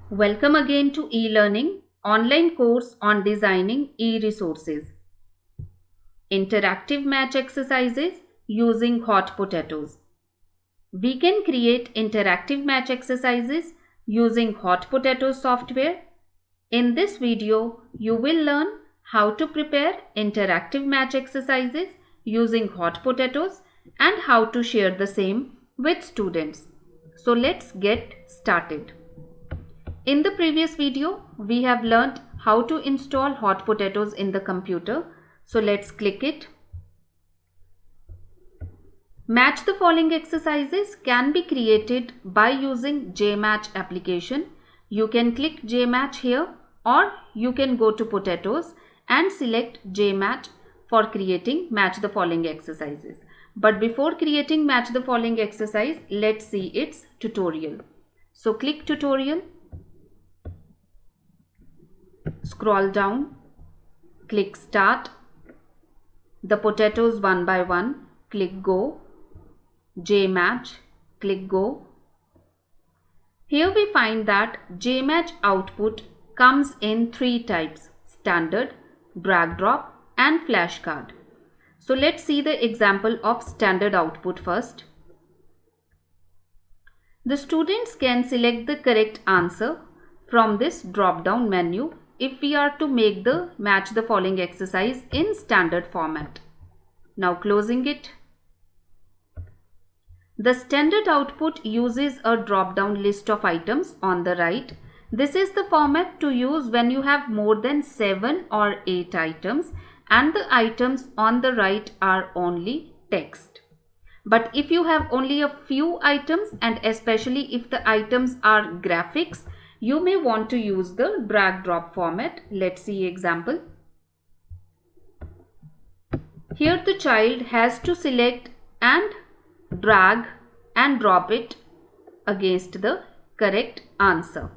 Welcome again to e-learning online course on designing e-resources. Interactive match exercises using hot potatoes. We can create interactive match exercises using hot potatoes software. In this video, you will learn how to prepare interactive match exercises using hot potatoes and how to share the same with students. So let's get started. In the previous video, we have learnt how to install hot potatoes in the computer. So let's click it. Match the following exercises can be created by using JMatch application. You can click JMatch here or you can go to potatoes and select JMatch for creating match the following exercises. But before creating match the following exercise, let's see its tutorial. So click tutorial. Scroll down, click start, the potatoes one by one, click go, JMatch, click go. Here we find that JMatch output comes in three types: standard, drag drop and flashcard. So let's see the example of standard output first. The students can select the correct answer from this drop down menu if we are to make the match the following exercise in standard format. Now closing it. The standard output uses a drop down list of items on the right. This is the format to use when you have more than 7 or 8 items and the items on the right are only text. But if you have only a few items and especially if the items are graphics, you may want to use the drag drop format. Let's see example. Here the child has to select and drag and drop it against the correct answer.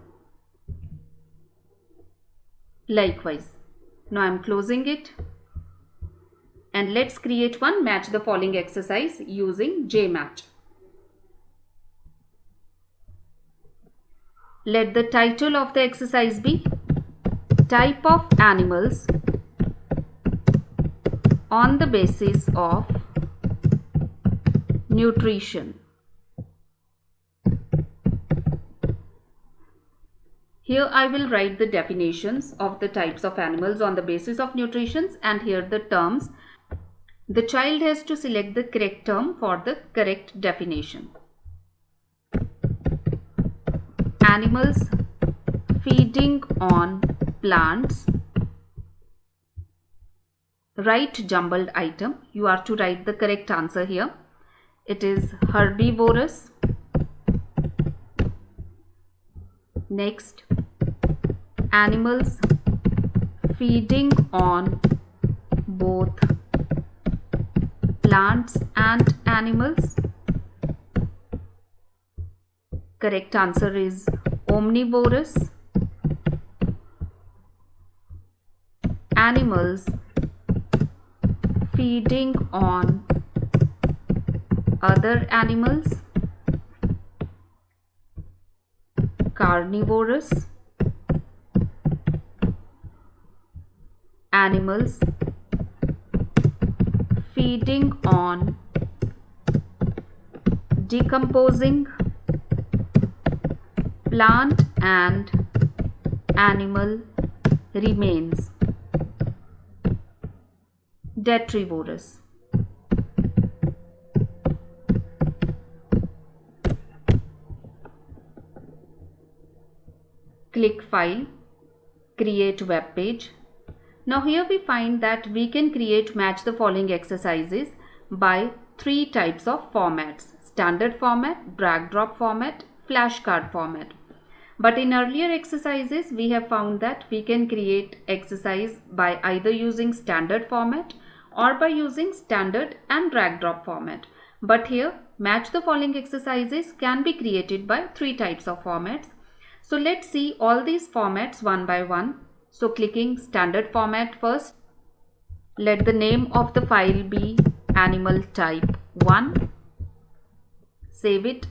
Likewise. Now I am closing it. And let's create one match the following exercise using JMatch. Let the title of the exercise be Type of Animals on the Basis of Nutrition. Here I will write the definitions of the types of animals on the basis of nutrition and here the terms. The child has to select the correct term for the correct definition. Animals feeding on plants. Write jumbled item. You are to write the correct answer here. It is herbivorous. Next, animals feeding on both plants and animals. Correct answer is omnivorous. Animals feeding on other animals. Carnivorous. Animals feeding on decomposing plant and animal remains. Detrivorous. Click File, create web page. Now here we find that we can create match the following exercises by three types of formats: standard format, drag drop format, flashcard format. But in earlier exercises we have found that we can create exercise by either using standard format or by using standard and drag drop format. But here match the following exercises can be created by three types of formats. So let's see all these formats one by one. So clicking standard format first. Let the name of the file be animal type 1. Save it.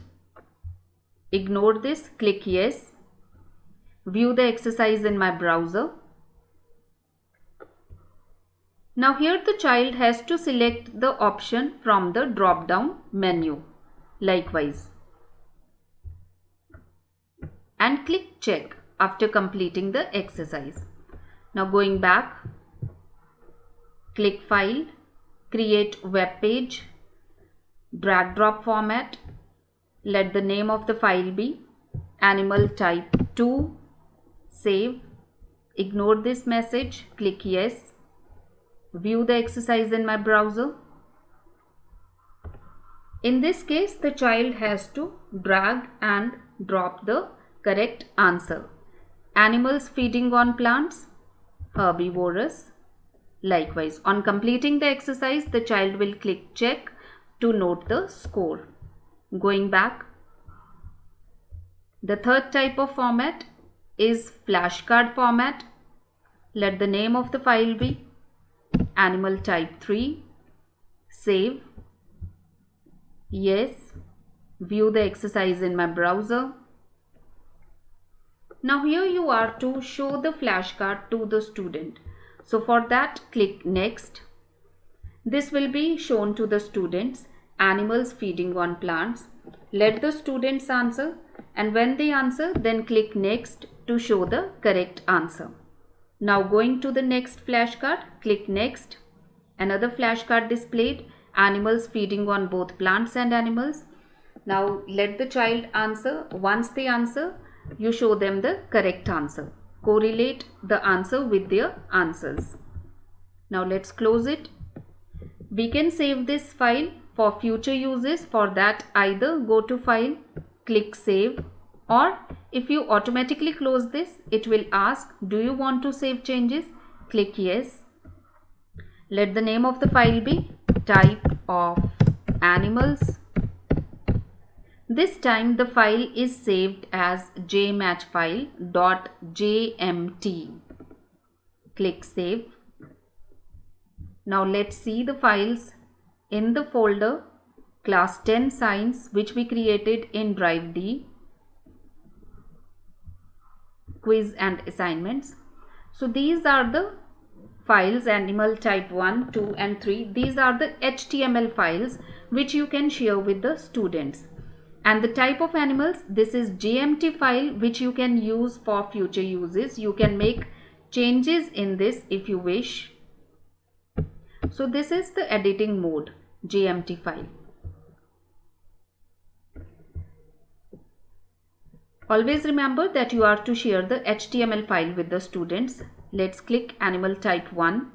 Ignore this. Click yes. View the exercise in my browser. Now here the child has to select the option from the drop down menu. Likewise. And click check after completing the exercise. Now going back, click File, Create Web Page, drag drop format. Let the name of the file be animal type 2. Save. Ignore this message. Click Yes. View the exercise in my browser. In this case, the child has to drag and drop the correct answer. Animals feeding on plants, herbivorous. Likewise, on completing the exercise, the child will click check to note the score. Going back, the third type of format is flashcard format. Let the name of the file be animal type 3. Save. Yes. View the exercise in my browser. Now here you are to show the flashcard to the student. So for that, click Next. This will be shown to the students. Animals feeding on plants. Let the students answer, and when they answer, then click Next to show the correct answer. Now going to the next flashcard, click Next. Another flashcard displayed, animals feeding on both plants and animals. Now let the child answer. Once they answer, you show them the correct answer. Correlate the answer with their answers. Now let's close it. We can save this file for future uses. For that, either go to File, click Save, or if you automatically close this, it will ask, do you want to save changes? Click Yes. Let the name of the file be type of animals. This time the file is saved as jmatchfile.jmt. Click Save. Now let's see the files in the folder Class 10 Science, which we created in Drive D, Quiz and Assignments. So these are the files, animal type 1, 2 and 3. These are the HTML files which you can share with the students. And the type of animals, this is JMT file which you can use for future uses. You can make changes in this if you wish. So this is the editing mode, JMT file. Always remember that you are to share the HTML file with the students. Let's click animal type 1.